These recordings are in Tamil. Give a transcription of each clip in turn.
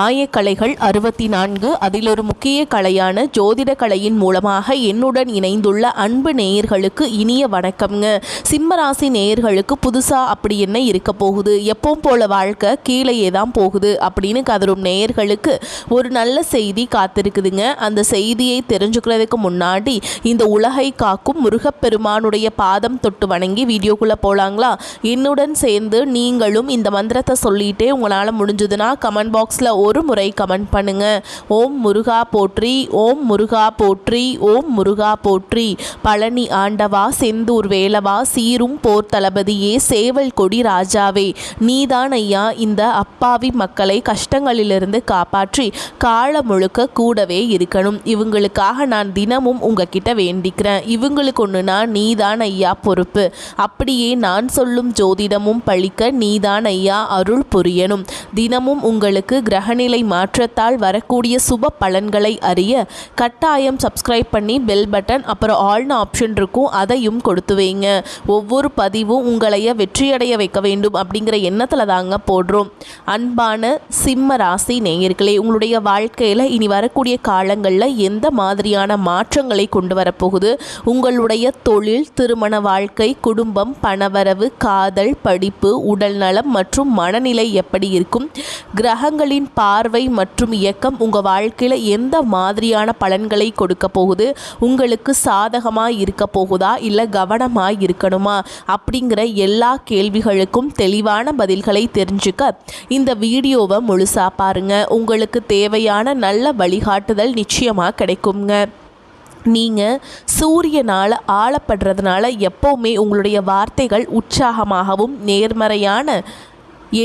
ஆயக்கலைகள் 64 அதில் ஒரு முக்கிய கலையான ஜோதிட கலையின் மூலமாக என்னுடன் இணைந்துள்ள அன்பு நேயர்களுக்கு இனிய வணக்கம்ங்க. சிம்மராசி நேயர்களுக்கு புதுசாக அப்படி என்ன இருக்க போகுது, எப்பவும் போல வாழ்க்கை கீழேயே தான் போகுது அப்படின்னு கதரும் நேயர்களுக்கு ஒரு நல்ல செய்தி காத்திருக்குதுங்க. அந்த செய்தியை தெரிஞ்சுக்கிறதுக்கு முன்னாடி இந்த உலகை காக்கும் முருகப்பெருமானுடைய பாதம் தொட்டு வணங்கி வீடியோக்குள்ளே போகலாங்களா? என்னுடன் சேர்ந்து நீங்களும் இந்த மந்திரத்தை சொல்லிட்டே உங்களால் முடிஞ்சதுன்னா கமெண்ட் பாக்ஸில் ஒரு முறை கமெண்ட் பண்ணுங்க. ஓம் முருகா போற்றி, ஓம் முருகா போற்றி, ஓம் முருகா போற்றி. பழனி ஆண்டவா, செந்தூர் வேலவா, சீரும் போர் தளபதியே, சேவல் கொடி ராஜாவே, நீதான் ஐயா இந்த அப்பாவி மக்களை கஷ்டங்களிலிருந்து காப்பாற்றி காலம் முழுக்க கூடவே இருக்கணும். இவங்களுக்காக நான் தினமும் உங்ககிட்ட வேண்டிக்கிறேன். இவங்களுக்கு ஒன்றுனா நீதான் ஐயா பொறுப்பு. அப்படியே நான் சொல்லும் ஜோதிடமும் பழிக்க நீதான் ஐயா அருள் புரியணும். தினமும் உங்களுக்கு கிரகநிலை மாற்றத்தால் வரக்கூடிய சுப பலன்களை அறிய கட்டாயம் சப்ஸ்கிரைப் பண்ணி பெல் பட்டன் அப்புறம் ஆல்னு ஆப்ஷன் இருக்கும், அதையும் கொடுத்து வைங்க. ஒவ்வொரு பதிவும் உங்களைய வெற்றியடைய வைக்க வேண்டும் அப்படிங்கிற எண்ணத்தில் தாங்க போடுறோம். அன்பான சிம்ம ராசி நேயர்களே, உங்களுடைய வாழ்க்கையில் இனி வரக்கூடிய காலங்களில் எந்த மாதிரியான மாற்றங்களை கொண்டு வரப்போகுது, உங்களுடைய தொழில், திருமண வாழ்க்கை, குடும்பம், பணவரவு, காதல், படிப்பு, உடல்நலம் மற்றும் மனநிலை எப்படி இருக்கும், கிரகங்களின் பார்வை மற்றும் இயக்கம் உங்கள் வாழ்க்கையில் எந்த மாதிரியான பலன்களை கொடுக்க போகுது, உங்களுக்கு சாதகமாக இருக்க போகுதா இல்லை கவனமாக இருக்கணுமா அப்படிங்கிற எல்லா கேள்விகளுக்கும் தெளிவான பதில்களை தெரிஞ்சுக்க இந்த வீடியோவை முழுசாக பாருங்க. உங்களுக்கு தேவையான நல்ல வழிகாட்டுதல் நிச்சயமாக கிடைக்குங்க. நீங்கள் சூரியனால் ஆளப்படுறதுனால எப்போவுமே உங்களுடைய வார்த்தைகள் உற்சாகமாகவும் நேர்மறையான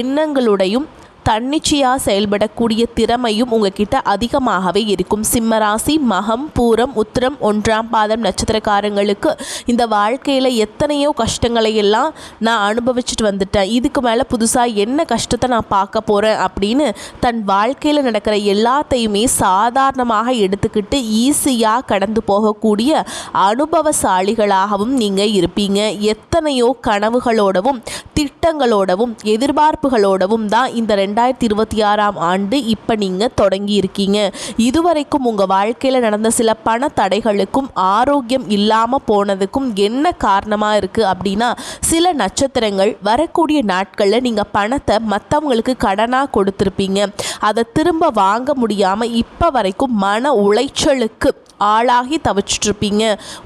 எண்ணங்களுடையும் தன்னிச்சையாக செயல்படக்கூடிய திறமையும் உங்ககிட்ட அதிகமாகவே இருக்கும். சிம்மராசி மகம், பூரம், உத்திரம், 1ஆம் பாதம் நட்சத்திரக்காரங்களுக்கு இந்த வாழ்க்கையில் எத்தனையோ கஷ்டங்களை எல்லாம் நான் அனுபவிச்சுட்டு வந்துட்டேன், இதுக்கு மேலே புதுசாக என்ன கஷ்டத்தை நான் பார்க்க போகிறேன் அப்படின்னு தன் வாழ்க்கையில் நடக்கிற எல்லாத்தையுமே சாதாரணமாக எடுத்துக்கிட்டு ஈஸியாக கடந்து போகக்கூடிய அனுபவசாலிகளாகவும் நீங்கள் இருப்பீங்க. எத்தனையோ கனவுகளோடவும் திட்டங்களோடவும் எதிர்பார்ப்புகளோடவும் தான் இந்த 2026ஆம் ஆண்டு இப்போ நீங்கள் தொடங்கி இருக்கீங்க. இதுவரைக்கும் உங்கள் வாழ்க்கையில் நடந்த சில பண தடைகளுக்கும் ஆரோக்கியம் இல்லாமல் போனதுக்கும் என்ன காரணமாக இருக்குது அப்படின்னா, சில நட்சத்திரங்கள் வரக்கூடிய நாட்களில் நீங்கள் பணத்தை மற்றவங்களுக்கு கடனாக கொடுத்துருப்பீங்க. அதை திரும்ப வாங்க முடியாமல் இப்போ வரைக்கும் மன உளைச்சலுக்கு ஆளாகி தவிச்சிட்ருப்பீங்க.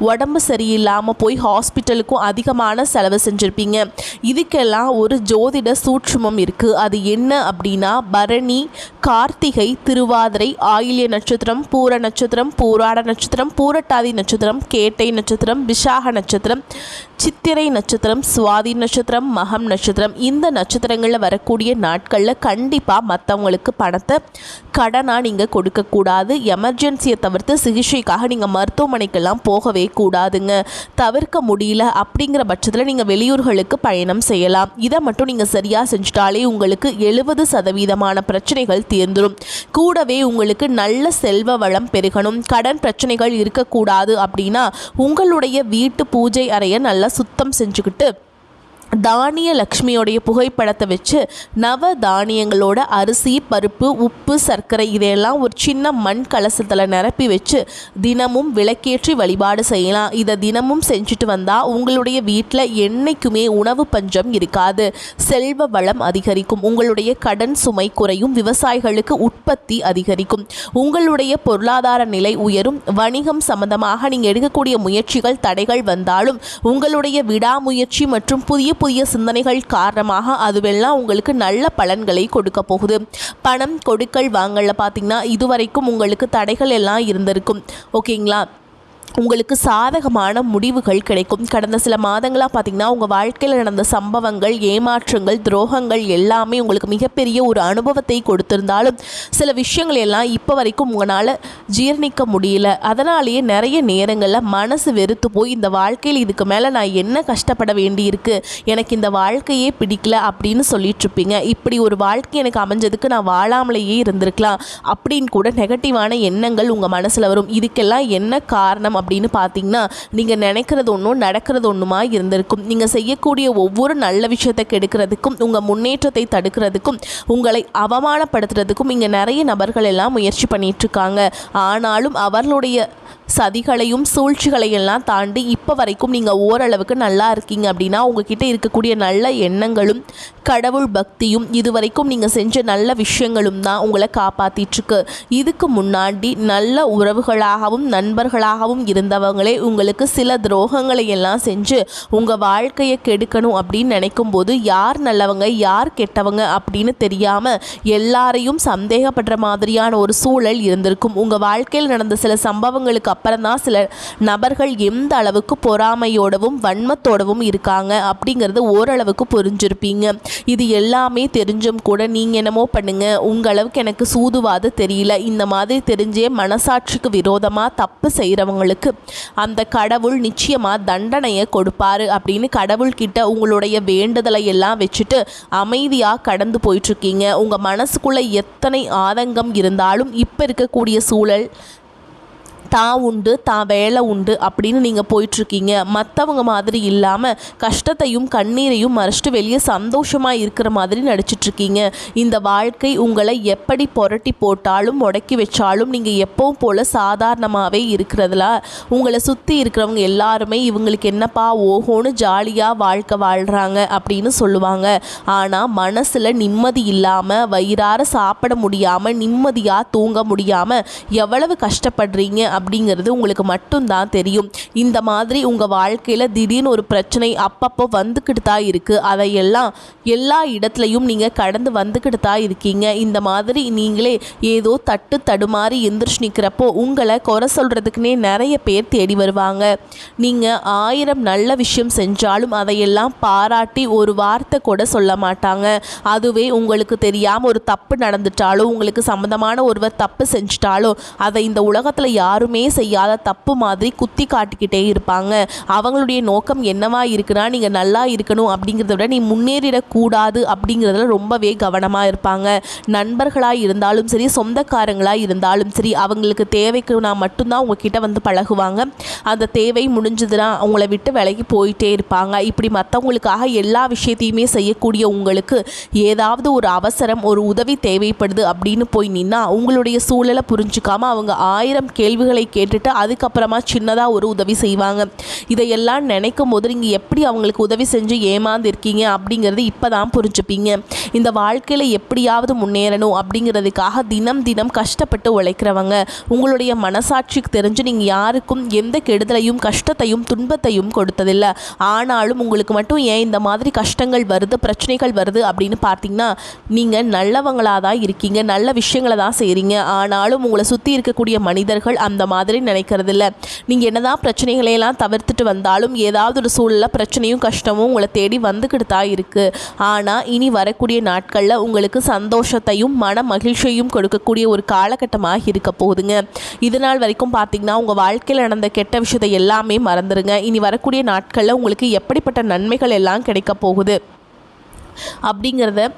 உடம்பு சரியில்லாமல் போய் ஹாஸ்பிட்டலுக்கும் அதிகமான செலவு செஞ்சுருப்பீங்க. இதுக்கெல்லாம் ஒரு ஜோதிட சூட்சுமம் இருக்குது. அது என்ன அப்படின்னா, பரணி, கார்த்திகை, திருவாதிரை, ஆயில்ய நட்சத்திரம், பூர நட்சத்திரம், பூராட நட்சத்திரம், பூரட்டாதி நட்சத்திரம், கேட்டை நட்சத்திரம், விஷாக நட்சத்திரம், சித்திரை நட்சத்திரம், சுவாதி நட்சத்திரம், மகம் நட்சத்திரம், இந்த நட்சத்திரங்களில் வரக்கூடிய நாட்களில் கண்டிப்பாக மற்றவங்களுக்கு பணத்தை கடனாக நீங்கள் கொடுக்கக்கூடாது. எமர்ஜென்சியை தவிர்த்து சிகிச்சைக்காக நீங்கள் மருத்துவமனைக்கெல்லாம் போகவே கூடாதுங்க. தவிர்க்க முடியல அப்படிங்கிற பட்சத்தில் நீங்கள் வெளியூர்களுக்கு பயணம் செய்யலாம். இதை மட்டும் நீங்கள் சரியாக செஞ்சுட்டாலே உங்களுக்கு 70% பிரச்சனைகள் தீர்ந்துடும். கூடவே உங்களுக்கு நல்ல செல்வ வளம் பெருகணும். கடன் பிரச்சனைகள் இருக்கக்கூடாது அப்படின்னா உங்களுடைய வீட்டு பூஜை அறையை நல்லா சுத்தம் செஞ்சுக்கிட்டு தானிய லக்ஷ்மியோடைய புகைப்படத்தை வச்சு நவ தானியங்களோட அரிசி, பருப்பு, உப்பு, சர்க்கரை இதையெல்லாம் ஒரு சின்ன மண் கலசத்தில் நிரப்பி வச்சு தினமும் விளக்கேற்றி வழிபாடு செய்யலாம். இதை தினமும் செஞ்சுட்டு வந்தால் உங்களுடைய வீட்டில் என்றைக்குமே உணவு பஞ்சம் இருக்காது, செல்வ வளம் அதிகரிக்கும், உங்களுடைய கடன் சுமை குறையும், விவசாயிகளுக்கு உற்பத்தி அதிகரிக்கும், உங்களுடைய பொருளாதார நிலை உயரும். வணிகம் சம்பந்தமாக நீங்கள் எடுக்கக்கூடிய முயற்சிகள் தடைகள் வந்தாலும் உங்களுடைய விடாமுயற்சி மற்றும் புதிய சிந்தனைகள் காரணமாக அதுவெல்லாம் உங்களுக்கு நல்ல பலன்களை கொடுக்க போகுது. பணம் கொடுக்கல் வாங்கல பார்த்தீங்கன்னா இதுவரைக்கும் உங்களுக்கு தடைகள் எல்லாம் இருந்திருக்கும். ஓகேங்களா? உங்களுக்கு சாதகமான முடிவுகள் கிடைக்கும். கடந்த சில மாதங்களாக பார்த்திங்கன்னா உங்கள் வாழ்க்கையில் நடந்த சம்பவங்கள், ஏமாற்றங்கள், துரோகங்கள் எல்லாமே உங்களுக்கு மிகப்பெரிய ஒரு அனுபவத்தை கொடுத்திருந்தாலும் சில விஷயங்கள் எல்லாம் இப்போ வரைக்கும் உங்களால் ஜீர்ணிக்க முடியல. அதனாலேயே நிறைய நேரங்களில் மனசு வெறுத்து போய் இந்த வாழ்க்கையில் இதுக்கு மேலே நான் என்ன கஷ்டப்பட வேண்டியிருக்கு, எனக்கு இந்த வாழ்க்கையே பிடிக்கல அப்படின்னு சொல்லிட்டுருப்பீங்க. இப்படி ஒரு வாழ்க்கை எனக்கு அமைஞ்சதுக்கு நான் வாழாமலேயே இருந்திருக்கலாம் அப்படின்னு கூட நெகட்டிவான எண்ணங்கள் உங்கள் மனசில் வரும். இதுக்கெல்லாம் என்ன காரணம் அப்படின்னு பார்த்தீங்கன்னா நீங்கள் நினைக்கிறது ஒன்றும் நடக்கிறது ஒன்றுமா இருந்திருக்கும். நீங்கள் செய்யக்கூடிய ஒவ்வொரு நல்ல விஷயத்தை கெடுக்கிறதுக்கும் உங்கள் முன்னேற்றத்தை தடுக்கிறதுக்கும் உங்களை அவமானப்படுத்துறதுக்கும் இங்கே நிறைய நபர்கள் எல்லாம் முயற்சி பண்ணிகிட்ருக்காங்க. ஆனாலும் அவர்களுடைய சதிகளையும் சூழ்ச்சிகளையெல்லாம் தாண்டி இப்போ வரைக்கும் நீங்கள் ஓரளவுக்கு நல்லா இருக்கீங்க அப்படின்னா உங்ககிட்ட இருக்கக்கூடிய நல்ல எண்ணங்களும் கடவுள் பக்தியும் இதுவரைக்கும் நீங்கள் செஞ்ச நல்ல விஷயங்களும் தான் உங்களை காப்பாற்றிட்டுருக்கு. இதுக்கு முன்னாடி நல்ல உறவுகளாகவும் நண்பர்களாகவும் இருந்தவங்களே உங்களுக்கு சில துரோகங்களை எல்லாம் செஞ்சு உங்கள் வாழ்க்கையை கெடுக்கணும் அப்படின்னு நினைக்கும் போது யார் நல்லவங்க யார் கெட்டவங்க அப்படின்னு தெரியாமல் எல்லாரையும் சந்தேகப்படுற மாதிரியான ஒரு சூழல் இருந்திருக்கும். உங்கள் வாழ்க்கையில் நடந்த சில சம்பவங்களுக்கு அப்புறம் தான் சில நபர்கள் எந்த அளவுக்கு பொறாமையோடவும் வன்மத்தோடவும் இருக்காங்க அப்படிங்கிறது ஓரளவுக்கு புரிஞ்சிருப்பீங்க. இது எல்லாமே தெரிஞ்சும் கூட நீங்கள் என்னமோ பண்ணுங்க, உங்களவுக்கு எனக்கு சூதுவாது தெரியல, இந்த மாதிரி தெரிஞ்சே மனசாட்சிக்கு விரோதமாக தப்பு செய்கிறவங்களுக்கு அந்த கடவுள் நிச்சயமாக தண்டனையை கொடுப்பாரு அப்படின்னு கடவுள்கிட்ட உங்களுடைய வேண்டுதலை எல்லாம் வச்சுட்டு அமைதியாக கடந்து போயிட்டுருக்கீங்க. உங்கள் மனசுக்குள்ளே எத்தனை ஆதங்கம் இருந்தாலும் இப்போ இருக்கக்கூடிய சூழல் தான் உண்டு தான் வேலை உண்டு அப்படின்னு நீங்கள் போயிட்டுருக்கீங்க. மற்றவங்க மாதிரி இல்லாமல் கஷ்டத்தையும் கண்ணீரையும் மறைச்சிட்டு வெளியே சந்தோஷமாக இருக்கிற மாதிரி நடிச்சிட்ருக்கீங்க. இந்த வாழ்க்கை உங்களை எப்படி புரட்டி போட்டாலும் முடக்கி வச்சாலும் நீங்கள் எப்பவும் போல் சாதாரணமாகவே இருக்கிறதுல உங்களை சுற்றி இருக்கிறவங்க எல்லாருமே இவங்களுக்கு என்னப்பா ஓஹோன்னு ஜாலியாக வாழ்க்கை வாழ்கிறாங்க அப்படின்னு சொல்லுவாங்க. ஆனால் மனசில் நிம்மதி இல்லாமல் வயிறார சாப்பிட முடியாமல் நிம்மதியாக தூங்க முடியாமல் எவ்வளவு கஷ்டப்படுறீங்க அப்படிங்கிறது உங்களுக்கு மட்டும்தான் தெரியும். இந்த மாதிரி உங்கள் வாழ்க்கையில் திடீர்னு ஒரு பிரச்சனை அப்பப்போ வந்துக்கிட்டு தான் இருக்குது. அதையெல்லாம் எல்லா இடத்துலையும் நீங்கள் கடந்து வந்துக்கிட்டு தான் இருக்கீங்க. இந்த மாதிரி நீங்களே ஏதோ தட்டு தடுமாறி எந்திரிச்சு நிற்கிறப்போ உங்களை குறை சொல்கிறதுக்குனே நிறைய பேர் தேடி வருவாங்க. நீங்கள் 1000 நல்ல விஷயம் செஞ்சாலும் அதையெல்லாம் பாராட்டி ஒரு வார்த்தை கூட சொல்ல மாட்டாங்க. அதுவே உங்களுக்கு தெரியாமல் ஒரு தப்பு நடந்துட்டாலோ உங்களுக்கு சம்மந்தமான ஒருவர் தப்பு செஞ்சிட்டாலோ அதை இந்த உலகத்தில் யாருமே செய்யாத தப்பு மாதிரி குத்தி காட்டிக்கிட்டே இருப்பாங்க. அவங்களுடைய நோக்கம் என்னவா இருக்குன்னா நீங்கள் நல்லா இருக்கணும் அப்படிங்கிறத விட நீ முன்னேறிடக்கூடாது அப்படிங்கிறதுல ரொம்பவே கவனமாக இருப்பாங்க. நண்பர்களாக இருந்தாலும் சரி சொந்தக்காரங்களாக இருந்தாலும் சரி அவங்களுக்கு தேவைக்கு நான் மட்டும்தான் உங்ககிட்ட வந்து பழகுவாங்க. அந்த தேவை முடிஞ்சதுன்னா அவங்கள விட்டு விலகி போயிட்டே இருப்பாங்க. இப்படி மற்றவங்களுக்காக எல்லா விஷயத்தையுமே செய்யக்கூடிய உங்களுக்கு ஏதாவது ஒரு அவசரம் ஒரு உதவி தேவைப்படுது அப்படின்னு போய் நின்னா உங்களுடைய சூழலை புரிஞ்சுக்காம அவங்க 1000 கேள்விகளை கேட்டுட்டு அதுக்கப்புறமா சின்னதாக ஒரு உதவி செய்வாங்க. இதையெல்லாம் நினைக்கும் போது நீங்கள் எப்படி அவங்களுக்கு உதவி செஞ்சு ஏமாந்துருக்கீங்க அப்படிங்கிறது இப்போ தான் புரிஞ்சுப்பீங்க. இந்த வாழ்க்கையில் எப்படியாவது முன்னேறணும் அப்படிங்கிறதுக்காக தினம் தினம் கஷ்டப்பட்டு உழைக்கிறவங்க உங்களுடைய மனசாட்சிக்கு தெரிஞ்சு நீங்கள் யாருக்கும் எந்த கெடுதலையும் கஷ்டத்தையும் துன்பத்தையும் கொடுத்ததில்லை. ஆனாலும் உங்களுக்கு மட்டும் ஏன் இந்த மாதிரி கஷ்டங்கள் வருது பிரச்சனைகள் வருது அப்படின்னு பார்த்தீங்கன்னா நீங்கள் நல்லவங்களாக தான் இருக்கீங்க, நல்ல விஷயங்களை தான் செய்கிறீங்க. ஆனாலும் உங்களை சுற்றி இருக்கக்கூடிய மனிதர்கள் அந்த மாதிரி நினைக்கிறதில்ல. நீங்கள் என்னதான் பிரச்சனைகளையெல்லாம் தவிர்த்துட்டு வந்தாலும் ஏதாவது ஒரு சூழலில் பிரச்சனையும் கஷ்டமும் உங்களை தேடி வந்துக்கிட்டு தான் இருக்குது. ஆனால் இனி வரக்கூடிய நாட்களில் உங்களுக்கு சந்தோஷத்தையும் மன மகிழ்ச்சியையும் கொடுக்கக்கூடிய ஒரு காலகட்டமாக இருக்க போகுதுங்க. இதனால் வரைக்கும் பார்த்தீங்கன்னா உங்கள் வாழ்க்கையில் நடந்த கெட்ட விஷயத்தை எல்லாமே மறந்துடுங்க. இனி வரக்கூடிய நாட்களில் உங்களுக்கு எப்படிப்பட்ட நன்மைகள் எல்லாம் கிடைக்க போகுது அப்படிங்கிறத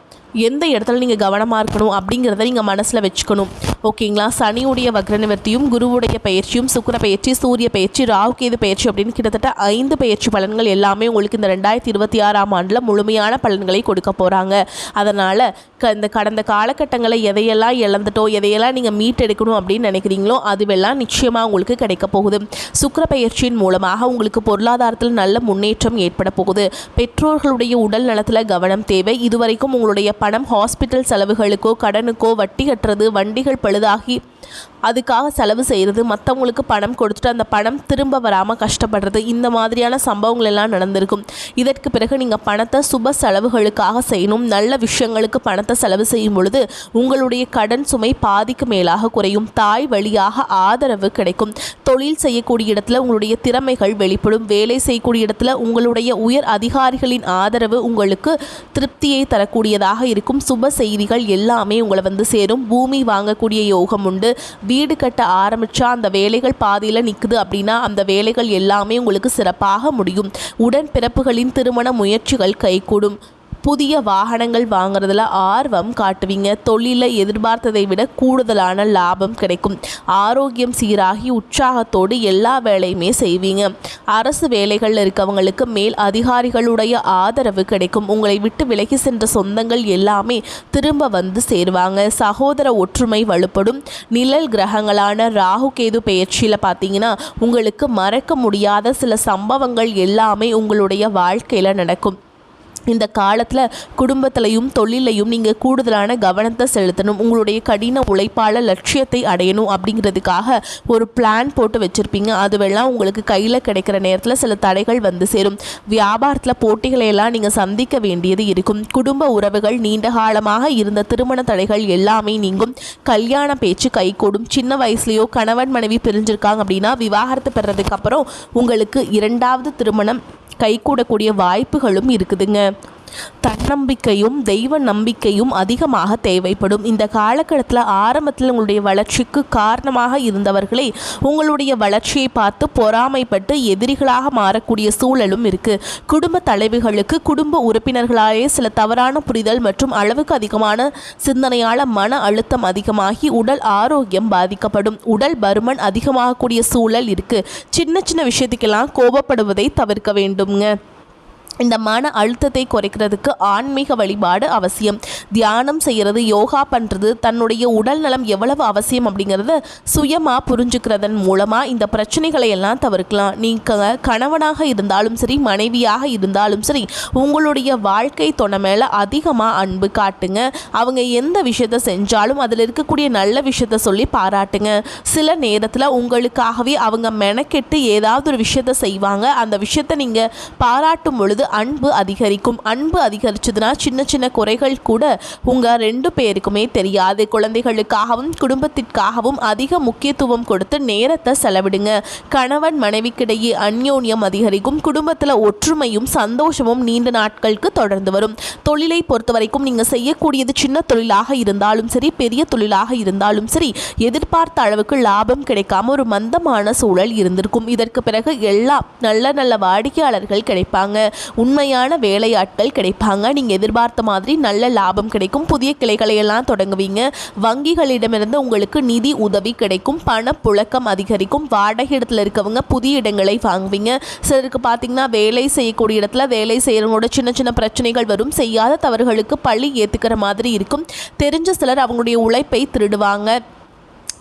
எந்த இடத்துல நீங்கள் கவனமாக இருக்கணும் அப்படிங்கிறத நீங்கள் மனசில் வச்சுக்கணும். ஓகேங்களா? சனியுடைய வக்ர நிவர்த்தியும் குருவுடைய பயிற்சியும் சுக்கிர பயிற்சி சூரிய பயிற்சி ராகு கேது பயிற்சி அப்படின்னு கிட்டத்தட்ட 5 பயிற்சி பலன்கள் எல்லாமே உங்களுக்கு இந்த 2026ஆம் ஆண்டில் முழுமையான பலன்களை கொடுக்க போகிறாங்க. அதனால் இந்த கடந்த காலகட்டங்களில் எதையெல்லாம் இழந்துட்டோ எதையெல்லாம் நீங்கள் மீட்டெடுக்கணும் அப்படின்னு நினைக்கிறீங்களோ அதுவெல்லாம் நிச்சயமாக உங்களுக்கு கிடைக்க போகுது. சுக்கிர பயிற்சியின் மூலமாக உங்களுக்கு பொருளாதாரத்தில் நல்ல முன்னேற்றம் ஏற்பட போகுது. பெற்றோர்களுடைய உடல் நலத்தில் கவனம் தேவை. இதுவரைக்கும் உங்களுடைய பணம் ஹாஸ்பிட்டல் செலவுகளுக்கோ கடனுக்கோ வட்டி கட்டுறது வண்டிகள் பழுதாகி அதுக்காக செலவு செய்கிறது மற்றவங்களுக்கு பணம் கொடுத்துட்டு அந்த பணம் திரும்ப வராமல் கஷ்டப்படுறது இந்த மாதிரியான சம்பவங்கள் எல்லாம் நடந்திருக்கும். இதற்கு பிறகு நீங்கள் பணத்தை சுப செலவுகளுக்காக செய்யணும். நல்ல விஷயங்களுக்கு பணத்தை செலவு செய்யும் பொழுது உங்களுடைய கடன் சுமை பாதிக்கு மேலாக குறையும். தாய் வழியாக ஆதரவு கிடைக்கும். தொழில் செய்யக்கூடிய இடத்துல உங்களுடைய திறமைகள் வெளிப்படும். வேலை செய்யக்கூடிய இடத்துல உங்களுடைய உயர் அதிகாரிகளின் ஆதரவு உங்களுக்கு திருப்தியை தரக்கூடியதாக இருக்கும். சுப செய்திகள் எல்லாமே உங்களை வந்து சேரும். பூமி வாங்கக்கூடிய யோகம் உண்டு. வீடு கட்ட ஆரம்பித்தா அந்த வேலைகள் பாதியில் நிற்குது அப்படின்னா அந்த வேலைகள் எல்லாமே உங்களுக்கு சிறப்பாக முடியும். உடன்பிறப்புகளின் திருமண முயற்சிகள் கைகூடும். புதிய வாகனங்கள் வாங்குறதுல ஆர்வம் காட்டுவீங்க. தொழிலில் எதிர்பார்த்ததை விட கூடுதலான லாபம் கிடைக்கும். ஆரோக்கியம் சீராகி உற்சாகத்தோடு எல்லா வேலையுமே செய்வீங்க. அரசு வேலைகளில் இருக்கவங்களுக்கு மேல் அதிகாரிகளுடைய ஆதரவு கிடைக்கும். உங்களை விட்டு விலகி சென்ற சொந்தங்கள் எல்லாமே திரும்ப வந்து சேருவாங்க. சகோதர ஒற்றுமை வலுப்படும். நிழல் கிரகங்களான ராகு கேது பெயர்ச்சியில் பார்த்தீங்கன்னா உங்களுக்கு மறக்க முடியாத சில சம்பவங்கள் எல்லாமே உங்களுடைய வாழ்க்கையில் நடக்கும். இந்த காலத்தில் குடும்பத்திலையும் தொழிலையும் நீங்கள் கூடுதலான கவனத்தை செலுத்தணும். உங்களுடைய கடின உழைப்பால் லட்சியத்தை அடையணும் அப்படிங்கிறதுக்காக ஒரு பிளான் போட்டு வச்சுருப்பீங்க. அதுவெல்லாம் உங்களுக்கு கையில் கிடைக்கிற நேரத்தில் சில தடைகள் வந்து சேரும். வியாபாரத்தில் போட்டிகளையெல்லாம் நீங்கள் சந்திக்க வேண்டியது இருக்கும். குடும்ப உறவுகள் நீண்ட காலமாக இருந்த திருமண தடைகள் எல்லாமே நீங்கும். கல்யாண பேச்சு கைகூடும். சின்ன வயசுலேயோ கணவன் மனைவி பிரிஞ்சிருக்காங்க அப்படின்னா விவாகரத்து பெறதுக்கு அப்புறம் உங்களுக்கு 2வது திருமணம் கைகூடக்கூடிய வாய்ப்புகளும் இருக்குதுங்க. தன்னம்பிக்கையும் தெய்வ நம்பிக்கையும் அதிகமாக தேவைப்படும். இந்த காலகட்டத்தில் ஆரம்பத்தில் உங்களுடைய வளர்ச்சிக்கு காரணமாக இருந்தவர்களே உங்களுடைய வளர்ச்சியை பார்த்து பொறாமைப்பட்டு எதிரிகளாக மாறக்கூடிய சூழலும் இருக்கு. குடும்ப தலைவிகளுக்கு குடும்ப உறுப்பினர்களாலே சில தவறான புரிதல் மற்றும் அளவுக்கு அதிகமான சிந்தனையால் மன அழுத்தம் அதிகமாகி உடல் ஆரோக்கியம் பாதிக்கப்படும். உடல் பருமன் அதிகமாகக்கூடிய சூழல் இருக்கு. சின்ன சின்ன விஷயத்துக்கெல்லாம் கோபப்படுவதை தவிர்க்க வேண்டுங்க. இந்த மன அழுத்தத்தை குறைக்கிறதுக்கு ஆன்மீக வழிபாடு அவசியம். தியானம் செய்கிறது, யோகா பண்ணுறது, தன்னுடைய உடல் நலம் எவ்வளவு அவசியம் அப்படிங்கிறத சுயமாக புரிஞ்சுக்கிறதன் மூலமாக இந்த பிரச்சனைகளை எல்லாம் தவிர்க்கலாம். நீங்கள் கணவனாக இருந்தாலும் சரி மனைவியாக இருந்தாலும் சரி உங்களுடைய வாழ்க்கை துணை மேலே அதிகமாக அன்பு காட்டுங்க. அவங்க எந்த விஷயத்தை செஞ்சாலும் அதில் இருக்கக்கூடிய நல்ல விஷயத்த சொல்லி பாராட்டுங்க. சில நேரத்தில் உங்களுக்காகவே அவங்க மெனக்கெட்டு ஏதாவது ஒரு விஷயத்தை செய்வாங்க. அந்த விஷயத்தை நீங்கள் பாராட்டும் பொழுது அன்பு அதிகரிக்கும். அன்பு அதிகரிச்சதுன்னா சின்ன சின்ன குறைகள் கூட உங்கள் 2 பேருக்குமே தெரியாது. குழந்தைகளுக்காகவும் குடும்பத்திற்காகவும் அதிக முக்கியத்துவம் கொடுத்து நேரத்தை செலவிடுங்க. கணவன் மனைவிக்கிடையே அந்யோன்யம் அதிகரிக்கும். குடும்பத்தில் ஒற்றுமையும் சந்தோஷமும் நீண்ட நாட்களுக்கு தொடர்ந்து வரும். தொழிலை பொறுத்த வரைக்கும் நீங்கள் செய்யக்கூடியது சின்ன தொழிலாக இருந்தாலும் சரி பெரிய தொழிலாக இருந்தாலும் சரி எதிர்பார்த்த அளவுக்கு லாபம் கிடைக்காம ஒரு மந்தமான சூழல் இருந்திருக்கும். இதற்கு பிறகு எல்லா நல்ல நல்ல வாடிக்கையாளர்கள் கிடைப்பாங்க. உண்மையான வேலையாட்கள் கிடைப்பாங்க. நீங்கள் எதிர்பார்த்த மாதிரி நல்ல லாபம் கிடைக்கும். புதிய கிளைகளை எல்லாம் தொடங்குவீங்க. வங்கிகளிடமிருந்து உங்களுக்கு நிதி உதவி கிடைக்கும். பணப்புழக்கம் அதிகரிக்கும். வாடகை இடத்துல இருக்கவங்க புதிய இடங்களை வாங்குவீங்க. சிலருக்கு பார்த்தீங்கன்னா வேலை செய்யக்கூடிய இடத்துல வேலை செய்கிறவங்களோட சின்ன சின்ன பிரச்சனைகள் வரும். செய்யாத தவறுகளுக்கு பழி ஏற்றுக்கிற மாதிரி இருக்கும். தெரிஞ்ச சிலர் அவங்களுடைய உழைப்பை திருடுவாங்க.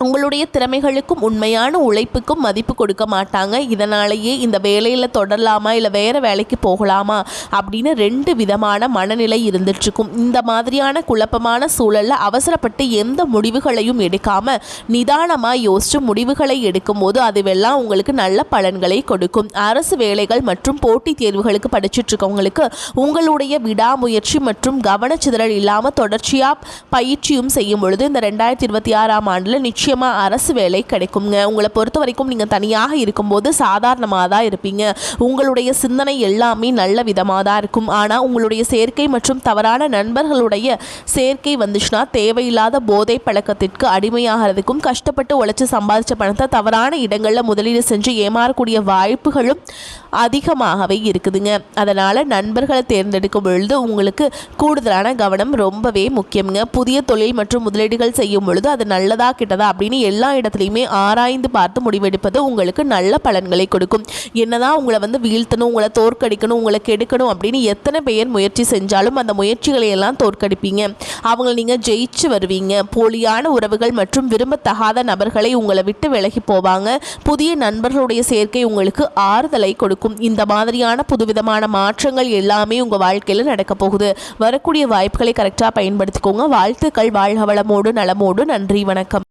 உங்களுடைய திறமைகளுக்கும் உண்மையான உழைப்புக்கும் மதிப்பு கொடுக்க மாட்டாங்க. இதனாலேயே இந்த வேலையில் தொடரலாமா இல்லை வேறு வேலைக்கு போகலாமா அப்படின்னு 2 விதமான மனநிலை இருந்துட்டுருக்கும். இந்த மாதிரியான குழப்பமான சூழலில் அவசரப்பட்டு எந்த முடிவுகளையும் எடுக்காமல் நிதானமாக யோசித்து முடிவுகளை எடுக்கும்போது அதுவெல்லாம் உங்களுக்கு நல்ல பலன்களை கொடுக்கும். அரசு வேலைகள் மற்றும் போட்டித் தேர்வுகளுக்கு படிச்சுட்ருக்கவங்களுக்கு உங்களுடைய விடாமுயற்சி மற்றும் கவனச்சிதறல் இல்லாமல் தொடர்ச்சியாக பயிற்சியும் செய்யும் பொழுது இந்த 2026ஆம் ஆண்டில் நிச்சயமாக அரசு வேலை கிடைக்குங்க. உங்களை பொறுத்த வரைக்கும் நீங்கள் தனியாக இருக்கும்போது சாதாரணமாக தான் இருப்பீங்க. உங்களுடைய சிந்தனை எல்லாமே நல்ல விதமாக தான் இருக்கும். ஆனால் உங்களுடைய சேர்க்கை மற்றும் தவறான நண்பர்களுடைய சேர்க்கை வந்துச்சுன்னா தேவையில்லாத போதை பழக்கத்திற்கு அடிமையாகிறதுக்கும் கஷ்டப்பட்டு உழைச்சி சம்பாதிச்ச பணத்தை தவறான இடங்களில் முதலீடு செஞ்சு ஏமாறக்கூடிய வாய்ப்புகளும் அதிகமாகவே இருக்குதுங்க. அதனால் நண்பர்களை தேர்ந்தெடுக்கும் பொழுது உங்களுக்கு கூடுதலான கவனம் ரொம்பவே முக்கியங்க. புதிய தொழில் மற்றும் முதலீடுகள் செய்யும் பொழுது அது நல்லதா கிட்டதா அப்படின்னு எல்லா இடத்துலையுமே ஆராய்ந்து பார்த்து முடிவெடுப்பது உங்களுக்கு நல்ல பலன்களை கொடுக்கும். என்னதான் உங்களை வீழ்த்தணும், உங்களை தோற்கடிக்கணும், உங்களை கெடுக்கணும் அப்படின்னு எத்தனை பேர் முயற்சி செஞ்சாலும் அந்த முயற்சிகளை எல்லாம் தோற்கடிப்பீங்க. அவங்களை நீங்கள் ஜெயிச்சு வருவீங்க. போலியான உறவுகள் மற்றும் விரும்பத்தகாத நபர்களை உங்களை விட்டு விலகி போவாங்க. புதிய நண்பர்களுடைய சேர்க்கை உங்களுக்கு ஆறுதலை கொடுக்கும். இந்த மாதிரியான புதுவிதமான மாற்றங்கள் எல்லாமே உங்கள் வாழ்க்கையில் நடக்க போகுது. வரக்கூடிய வாய்ப்புகளை கரெக்டாக பயன்படுத்திக்கோங்க. வாழ்த்துக்கள். வாழ்க வளமோடு நலமோடு. நன்றி, வணக்கம்.